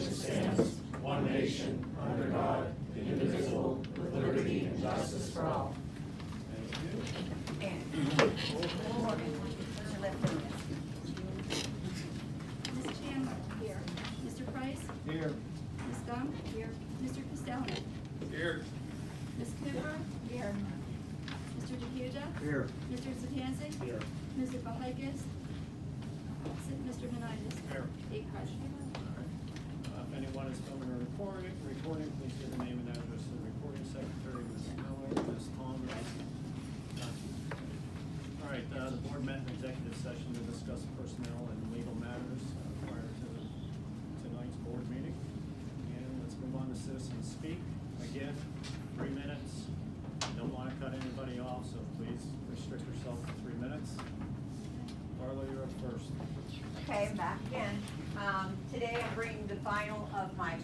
which stands, one nation, under God, indivisible, with liberty and justice for all. Ms. Chandler? Here. Mr. Price? Here. Ms. Gump? Here. Mr. Costello? Here. Ms. Cooper? Here. Mr. DeHuda? Here. Mr. Zatansik? Here. Mr. Balakis? Mr. Menitis? Here. 8 present. If anyone is filming or recording, please give the name and address to the recording secretary, Ms. Miller, Ms. Thomas. All right, the board met in executive session to discuss personnel and legal matters prior to tonight's board meeting. And let's move on to citizens speak. Again, 3 minutes. Don't want to cut anybody off, so please restrict yourself to 3 minutes. Carla, you're up first. Okay, I'm back again. Today I'm bringing the final of my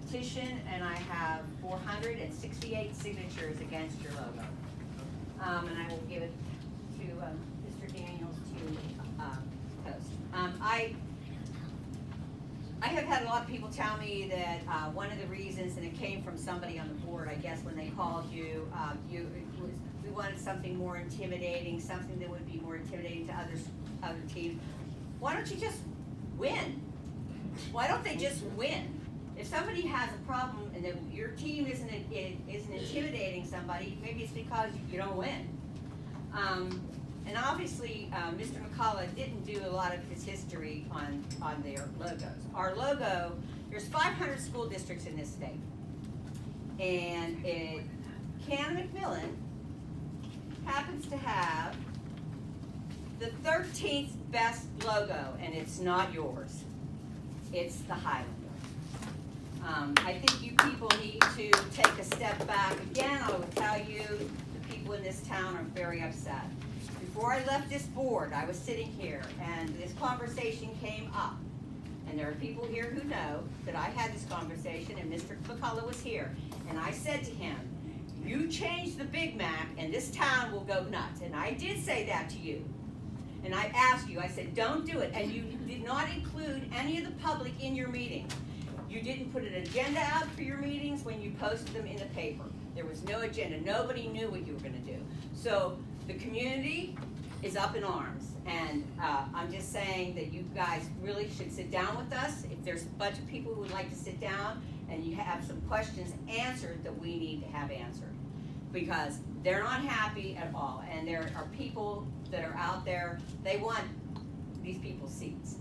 petition, and I have 468 signatures against your logo. And I will give it to Mr. Daniels to post. I have had a lot of people tell me that one of the reasons, and it came from somebody on the board, I guess, when they called you, we wanted something more intimidating, something that would be more intimidating to other teams. Why don't you just win? Why don't they just win? If somebody has a problem and that your team isn't intimidating somebody, maybe it's because you don't win. And obviously, Mr. McCullough didn't do a lot of his history on their logos. Our logo, there's 500 school districts in this state. And Canon-McMillan happens to have the 13th best logo, and it's not yours. It's the Highlander. I think you people need to take a step back. Again, I will tell you, the people in this town are very upset. Before I left this board, I was sitting here, and this conversation came up. And there are people here who know that I had this conversation, and Mr. McCullough was here. And I said to him, you change the Big Mac, and this town will go nuts. And I did say that to you. And I asked you, I said, don't do it. And you did not include any of the public in your meeting. You didn't put an agenda out for your meetings when you posted them in the paper. There was no agenda. Nobody knew what you were going to do. So the community is up in arms. And I'm just saying that you guys really should sit down with us. If there's a bunch of people who would like to sit down and you have some questions answered that we need to have answered. Because they're not happy at all. And there are people that are out there, they want these people's seats.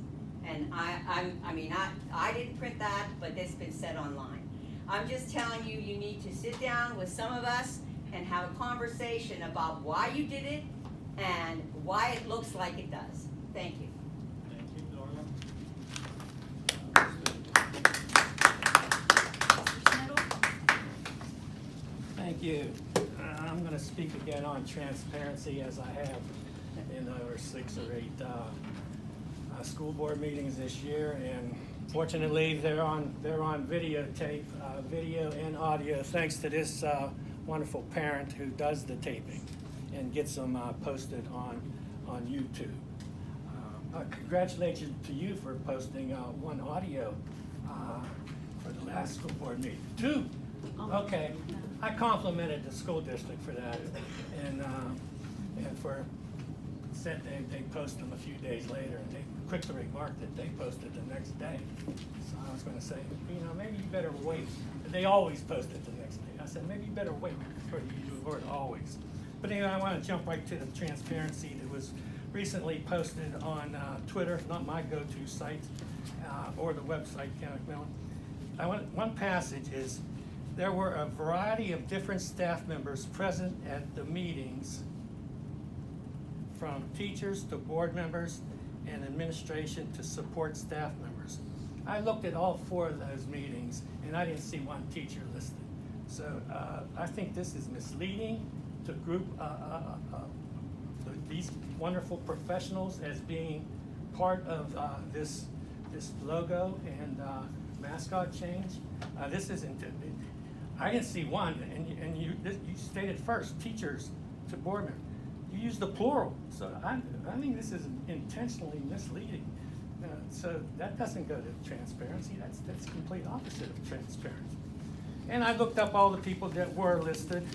And I mean, I didn't print that, but it's been said online. I'm just telling you, you need to sit down with some of us and have a conversation about why you did it and why it looks like it does. Thank you. Thank you, Darla. Mr. Smittle? Thank you. I'm going to speak again on transparency, as I have in over 6 or 8 school board meetings this year, and fortunately they're on videotape, video and audio, thanks to this wonderful parent who does the taping and gets them posted on YouTube. Congratulations to you for posting one audio for the last school board meeting. 2. Okay, I complimented the school district for that, and for said they post them a few days later, and they quickly remarked that they posted the next day. So I was going to say, maybe you better wait. They always post it the next day. I said, maybe you better wait before you use the word always. But anyway, I want to jump right to the transparency that was recently posted on Twitter, not my go-to site, or the website, Canon-McMillan. One passage is, there were a variety of different staff members present at the meetings, from teachers to board members and administration to support staff members. I looked at all 4 of those meetings, and I didn't see one teacher listed. So I think this is misleading to group these wonderful professionals as being part of this logo and mascot change. This isn't. I didn't see one, and you stated first, teachers to board members. You use the plural, so I think this is intentionally misleading. So that doesn't go to transparency. That's complete opposite of transparency. And I looked up all the people that were listed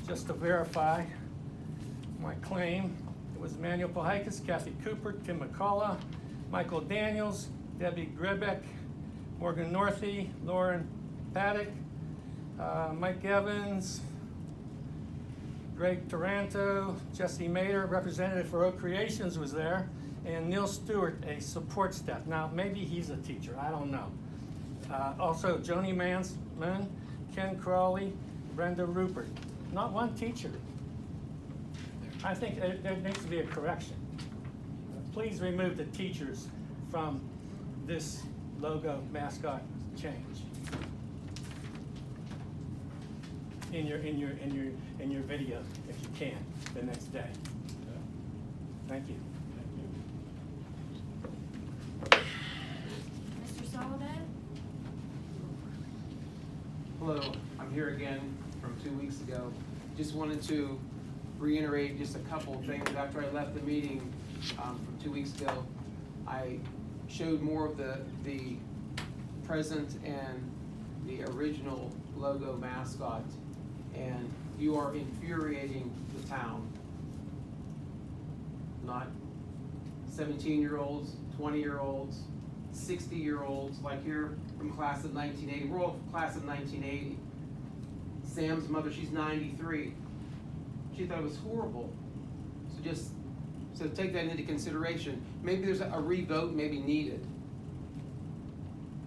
just to verify my claim. It was Manuel Pahikis, Kathy Cooper, Tim McCullough, Michael Daniels, Debbie Grebeck, Morgan Northey, Lauren Paddock, Mike Evans, Greg Taranto, Jesse Mader, representative for Oak Creations was there, and Neil Stewart, a support staff. Now, maybe he's a teacher, I don't know. Also, Joni Mansman, Ken Crawley, Brenda Rupert. Not one teacher. I think there needs to be a correction. Please remove the teachers from this logo mascot change. In your video, if you can, the next day. Thank you. Mr. Sullivan? Hello, I'm here again from 2 weeks ago. Just wanted to reiterate just a couple of things. After I left the meeting from 2 weeks ago, I showed more of the present and the original logo mascot, and you are infuriating the town. Not 17-year-olds, 20-year-olds, 60-year-olds, like you're from class of 1980. We're all class of 1980. Sam's mother, she's 93. She thought it was horrible. So take that into consideration. Maybe there's a revote maybe needed.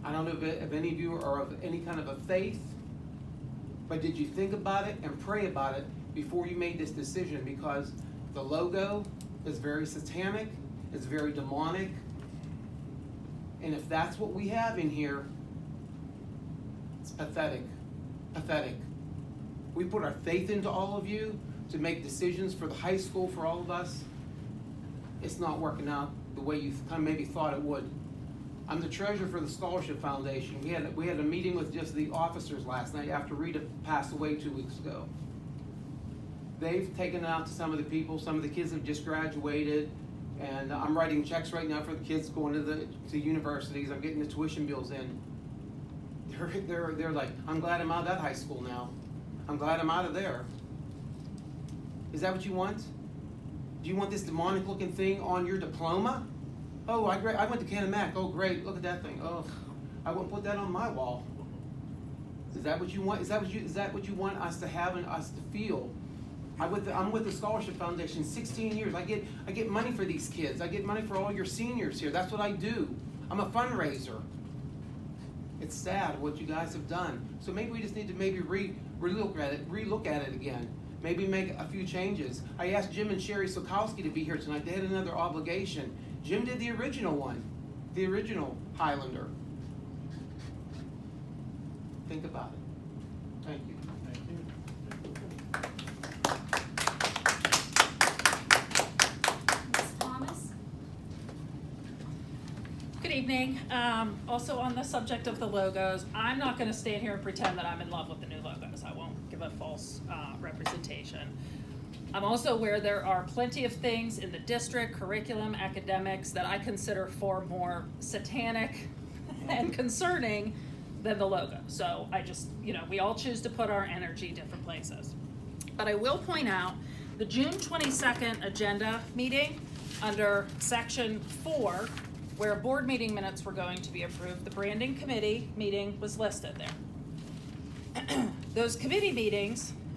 I don't know if any of you are of any kind of a faith, but did you think about it and pray about it before you made this decision? Because the logo is very satanic, it's very demonic, and if that's what we have in here, it's pathetic, pathetic. We put our faith into all of you to make decisions for the high school for all of us. It's not working out the way you kind of maybe thought it would. I'm the treasurer for the Scholarship Foundation. We had a meeting with just the officers last night after Rita passed away 2 weeks ago. They've taken it out to some of the people. Some of the kids have just graduated, and I'm writing checks right now for the kids going to universities. I'm getting the tuition bills in. They're like, I'm glad I'm out of that high school now. I'm glad I'm out of there. Is that what you want? Do you want this demonic looking thing on your diploma? Oh, I went to Canon-McMillan. Oh, great, look at that thing. Oh, I wouldn't put that on my wall. Is that what you want? Is that what you want us to have and us to feel? I'm with the Scholarship Foundation 16 years. I get money for these kids. I get money for all your seniors here. That's what I do. I'm a fundraiser. It's sad what you guys have done. So maybe we just need to maybe relook at it again. Maybe make a few changes. I asked Jim and Sherry Sokowski to be here tonight. They had another obligation. Jim did the original one, the original Highlander. Think about it. Thank you. Ms. Thomas? Good evening. Also on the subject of the logos, I'm not going to stand here and pretend that I'm in love with the new logos. I won't give a false representation. I'm also aware there are plenty of things in the district, curriculum, academics, that I consider far more satanic and concerning than the logo. So I just, we all choose to put our energy different places. But I will point out the June 22nd agenda meeting under section 4, where board meeting minutes were going to be approved, the branding committee meeting was listed there. Those committee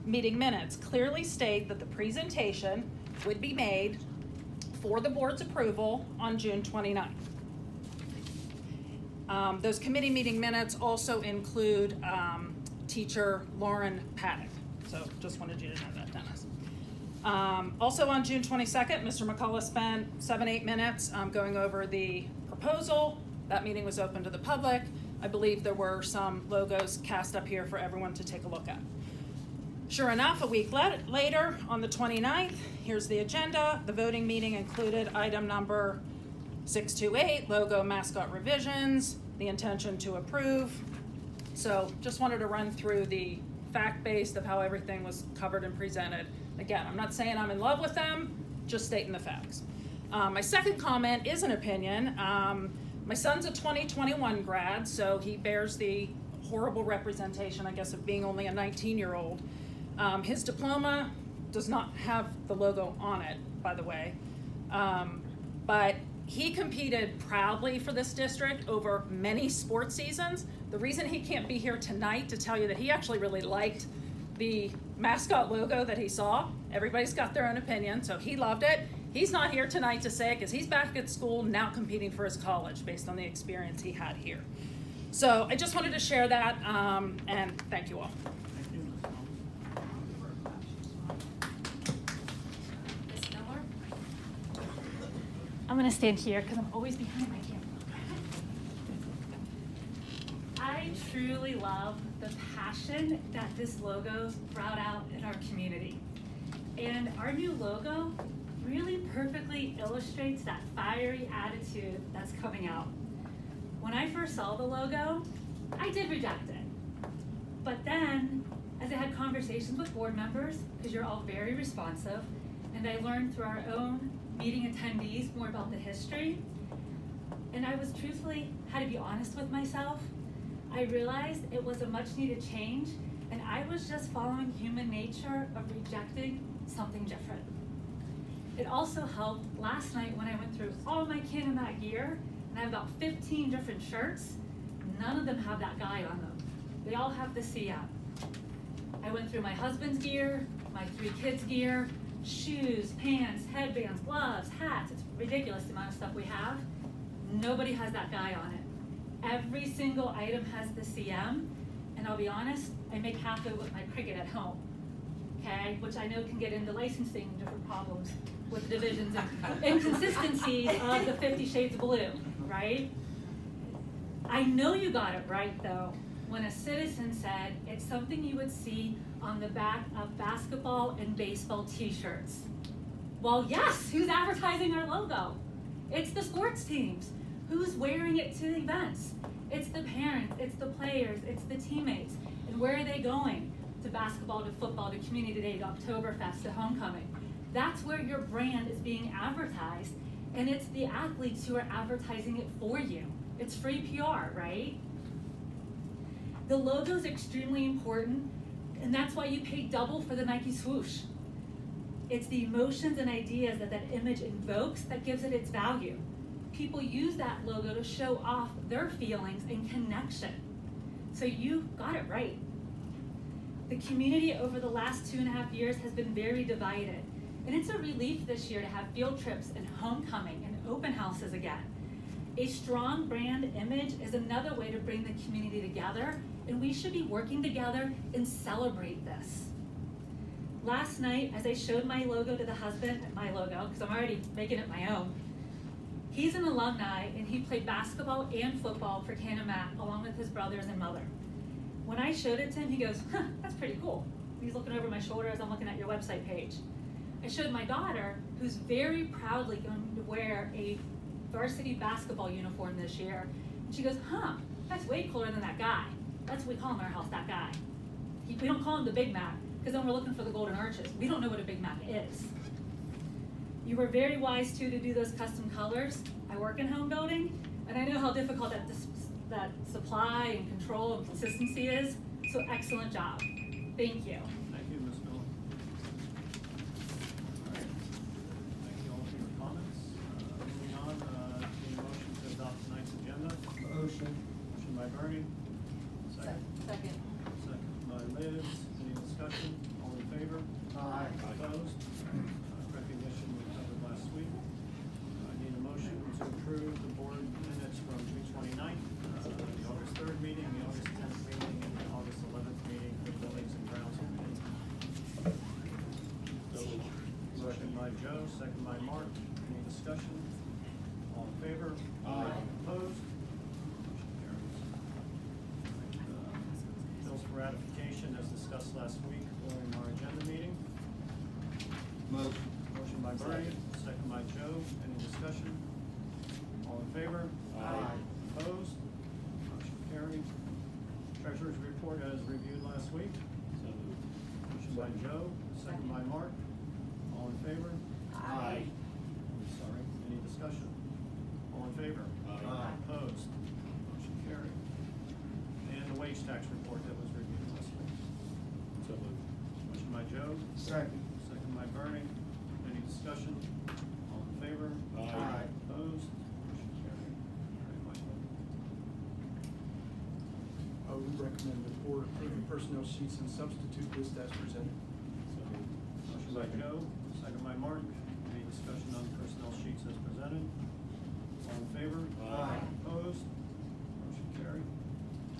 meeting minutes clearly state that the presentation would be made for the board's approval on June 29th. Those committee meeting minutes also include teacher Lauren Paddock. So just wanted you to know that, Dennis. Also on June 22nd, Mr. McCullough spent 7-8 minutes going over the proposal. That meeting was open to the public. I believe there were some logos cast up here for everyone to take a look at. Sure enough, a week later, on the 29th, here's the agenda. The voting meeting included item number 628, logo mascot revisions, the intention to approve. So just wanted to run through the fact-based of how everything was covered and presented. Again, I'm not saying I'm in love with them, just stating the facts. My second comment is an opinion. My son's a 2021 grad, so he bears the horrible representation, I guess, of being only a 19-year-old. His diploma does not have the logo on it, by the way. But he competed proudly for this district over many sports seasons. The reason he can't be here tonight to tell you that he actually really liked the mascot logo that he saw. Everybody's got their own opinion, so he loved it. He's not here tonight to say it because he's back at school now competing for his college based on the experience he had here. So I just wanted to share that, and thank you all. Thank you, Ms. Mullins. Ms. Miller? I'm gonna stand here because I'm always behind my camera. I truly love the passion that this logo brought out in our community. And our new logo really perfectly illustrates that fiery attitude that's coming out. When I first saw the logo, I did reject it. But then, as I had conversations with board members, because you're all very responsive, and I learned through our own meeting attendees more about the history, and I was truthfully, had to be honest with myself, I realized it was a much needed change, and I was just following human nature of rejecting something different. It also helped last night when I went through all my Canon-McMillan gear, and I have about 15 different shirts. None of them have that guy on them. They all have the CM. I went through my husband's gear, my 3 kids' gear, shoes, pants, headbands, gloves, hats. It's ridiculous the amount of stuff we have. Nobody has that guy on it. Every single item has the CM, and I'll be honest, I make half of it with my Cricut at home, okay? Which I know can get into licensing and different problems with divisions and inconsistencies of the 50 Shades of Blue, right? I know you got it right though, when a citizen said it's something you would see on the back of basketball and baseball t-shirts. Well, yes, who's advertising our logo? It's the sports teams. Who's wearing it to the events? It's the parents, it's the players, it's the teammates. And where are they going? To basketball, to football, to community day, to Oktoberfest, to homecoming. That's where your brand is being advertised, and it's the athletes who are advertising it for you. It's free PR, right? The logo is extremely important, and that's why you pay double for the Nike swoosh. It's the emotions and ideas that that image invokes that gives it its value. People use that logo to show off their feelings and connection. So you got it right. The community over the last 2.5 years has been very divided. And it's a relief this year to have field trips and homecoming and open houses again. A strong brand image is another way to bring the community together, and we should be working together and celebrate this. Last night, as I showed my logo to the husband, my logo, because I'm already making it my own, he's an alumni, and he played basketball and football for Canon-McMillan, along with his brothers and mother. When I showed it to him, he goes, huh, that's pretty cool. He's looking over my shoulder as I'm looking at your website page. I showed my daughter, who's very proudly going to wear a varsity basketball uniform this year, and she goes, huh, that's way cooler than that guy. That's what we call him in our house, that guy. We don't call him the Big Mac, because then we're looking for the golden arches. We don't know what a Big Mac is. You were very wise, too, to do those custom colors. I work in home building, and I know how difficult that supply and control and consistency is, so excellent job. Thank you. Thank you, Ms. Miller. All right. Thank you all for your comments. Moving on, need a motion to adopt tonight's agenda. Motion. Motion by Bernie. Second. Second. Second by Liz. Any discussion? All in favor? Aye. Opposed? Recognition we covered last week. I need a motion to approve the board minutes from June 29th, the August 3rd meeting, the August 10th meeting, and the August 11th meeting for Buildings and Grounds Committee. Motion by Joe, second by Mark. Any discussion? All in favor? Aye. Opposed? Motion carries. Bills for ratification as discussed last week during our agenda meeting. Motion. Motion by Bernie, second by Joe. Any discussion? All in favor? Aye. Opposed? Motion carried. Treasurer's report as reviewed last week. Motion by Joe, second by Mark. All in favor? Aye. Sorry. Any discussion? All in favor? Aye. Opposed? wage tax report that was reviewed last week. So moved. Motion by Joe, Second. second by Bernie. Any discussion? All in favor? Aye. Opposed? Motion carried. All right, Michael. We recommend the board approve the personnel sheets and substitute list as presented. So moved. Motion by Joe, second by Mark. Any discussion on the personnel sheets as presented? All in favor? Aye. Opposed? Motion carried.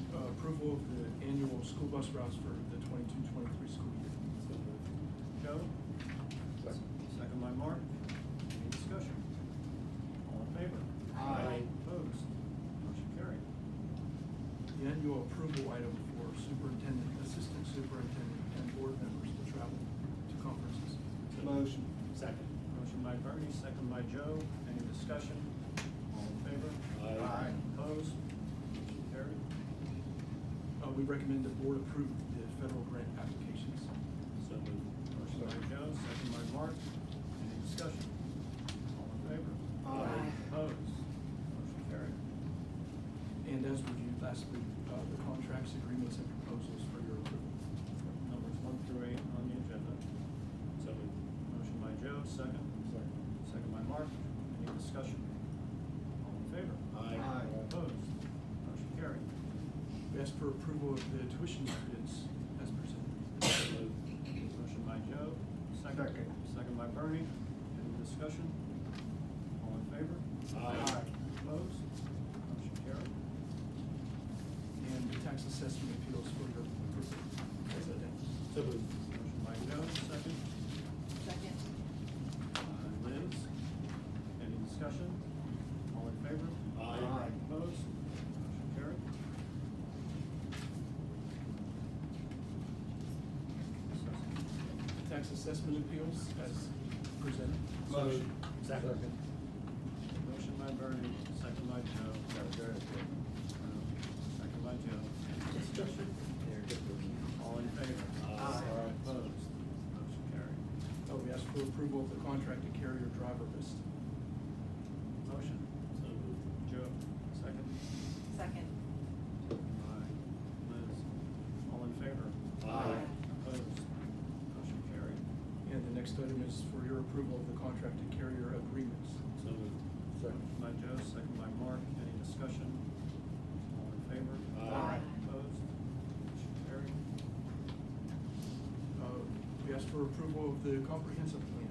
Approval of the annual school bus routes for the 22-23 school year. So moved. Joe, Second. second by Mark. Any discussion? All in favor? Aye. Opposed? Motion carried. The annual approval item for superintendent, assistant superintendent, and board members to travel to conferences. Motion. Second. Motion by Bernie, second by Joe. Any discussion? All in favor? Aye. Opposed? Motion carried. We recommend the board approve the federal grant applications. So moved. Motion by Joe, second by Mark. Any discussion? All in favor? Aye. Opposed? Motion carried. And as reviewed last week, the contracts, agreements, and proposals for your approval. Numbers 1 through 8 on the agenda. So moved. Motion by Joe, second. Second. Second by Mark. Any discussion? All in favor? Aye. Opposed? Motion carried. We ask for approval of the tuition bids as presented. So moved. Motion by Joe, second. Second. Second by Bernie. Any discussion? All in favor? Aye. Opposed? Motion carried. And the tax assessment appeals for your approval as announced. So moved. Motion by Joe, second. Second. Liz, any discussion? All in favor? Aye. Opposed? Motion carried. Tax assessment appeals as presented. Motion. Second. Motion by Bernie, second by Joe. Second by Joe. Discussion? All in favor? Aye. Opposed? Motion carried. We ask for approval of the contract to carry your driver list. Motion? So moved. Joe, second. Second. By Liz. All in favor? Aye. Opposed? Motion carried. And the next item is for your approval of the contract to carry your agreements. So moved. Second. Motion by Joe, second by Mark. Any discussion? All in favor? Aye. Opposed? Motion carried. We ask for approval of the comprehensive plan.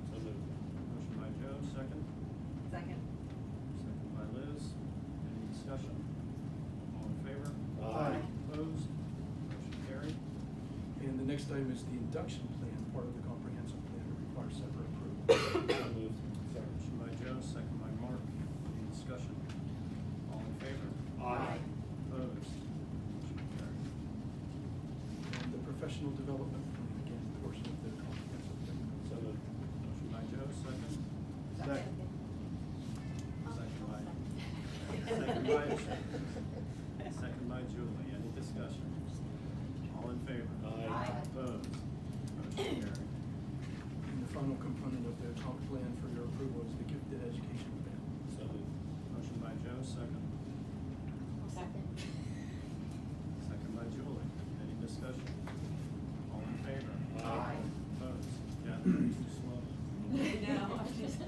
So moved. Motion by Joe, second. Second. Second by Liz. Any discussion? All in favor? Aye. Opposed? Motion carried. And the next item is the induction plan, part of the comprehensive plan. It requires separate approval. So moved. Second. Motion by Joe, second by Mark. Any discussion? All in favor? Aye. Opposed? Motion carried. And the professional development plan, again, portion of the comprehensive plan. So moved. Motion by Joe, second. Second. Second by Julie. Any discussion? All in favor? Aye. Opposed? Motion carried. And the final component of the comp plan for your approval is the gifted education plan. So moved. Motion by Joe, second. Second. Second by Julie. Any discussion? All in favor? Aye. Opposed? Catherine, too slow. No, I'm just.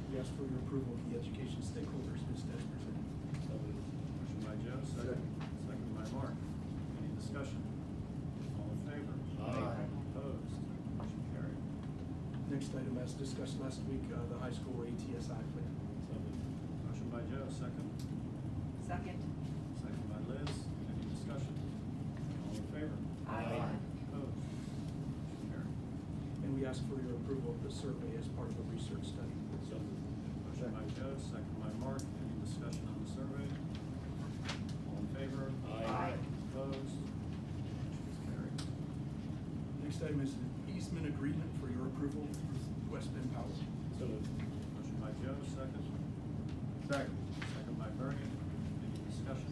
We ask for your approval of the education stakeholders list as presented. So moved. Motion by Joe, second. Second by Mark. Any discussion? All in favor? Aye. Opposed? Motion carried. Next item, as discussed last week, the high school ATSI plan. So moved. Motion by Joe, second. Second. Second by Liz. Any discussion? All in favor? Aye. Opposed? Motion carried. And we ask for your approval of the survey as part of the research study. So moved. Motion by Joe, second by Mark. Any discussion on the survey? All in favor? Aye. Opposed? Motion carried. Next item is the easement agreement for your approval with West Bend Power. So moved. Motion by Joe, second. Second. Second by Bernie. Any discussion?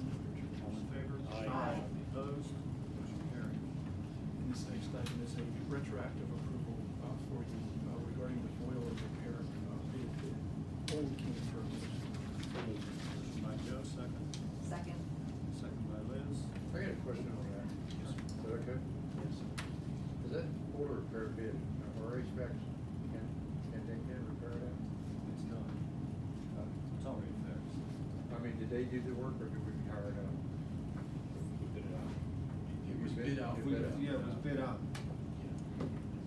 All in favor? Aye. Opposed? Motion carried. And this next item is a retroactive approval for you regarding the boiler repair bid, the old King Turbine. So moved. Motion by Joe, second. Second. Second by repair bid. Our HVAC, can they get repaired out? It's done. It's already fixed. I mean, did they do the work or did we hire it out? We bid it out. It was bid out. You bid out. Yeah, it was bid out.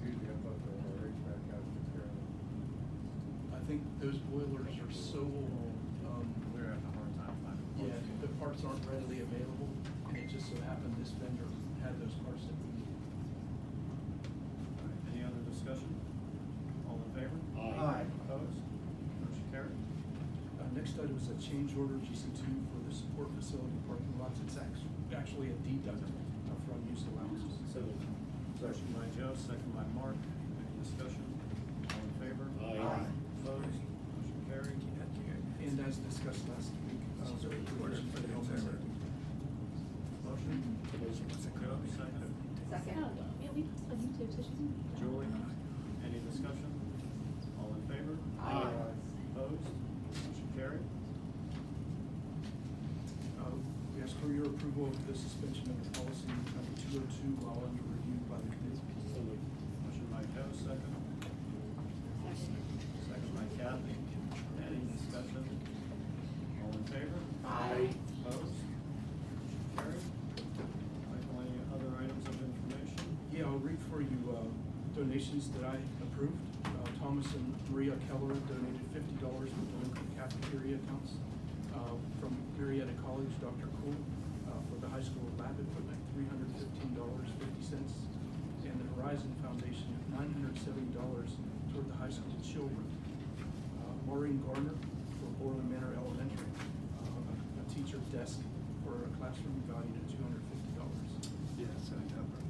Usually I thought our HVAC guys took care of it. I think those boilers are so old, We're having a hard time finding parts. yeah, the parts aren't readily available, and it just so happened this vendor had those parts that we needed. All right, any other discussion? All in favor? Aye. Opposed? Motion carried. Next item is a change order GC2 for the support facility parking lots. It's actually a deduct from use allowances. So moved. Motion by Joe, second by Mark. Any discussion? All in favor? Aye. Opposed? Motion carried. And as discussed last week, the request for the homeless. Motion? Joe, second. Second. Yeah, we post on YouTube, so she's. Julie, any discussion? All in favor? Aye. Opposed? Motion carried. We ask for your approval of the suspension of policy number 202 while under review by the committee. So moved. Motion by Joe, second. Second by Kathy. Any discussion? All in favor? Aye. Opposed? Motion carried. Michael, any other items of information? Yeah, I'll read for you donations that I approved. Thomas and Maria Keller donated $50 for delinquent cafeteria accounts. From Marietta College, Dr. Cool, for the high school lab equipment, $315.50. And the Horizon Foundation, $970 toward the high school children. Maureen Garner for Borland Manor Elementary, a teacher desk for a classroom valued at $250. Yes, I got it.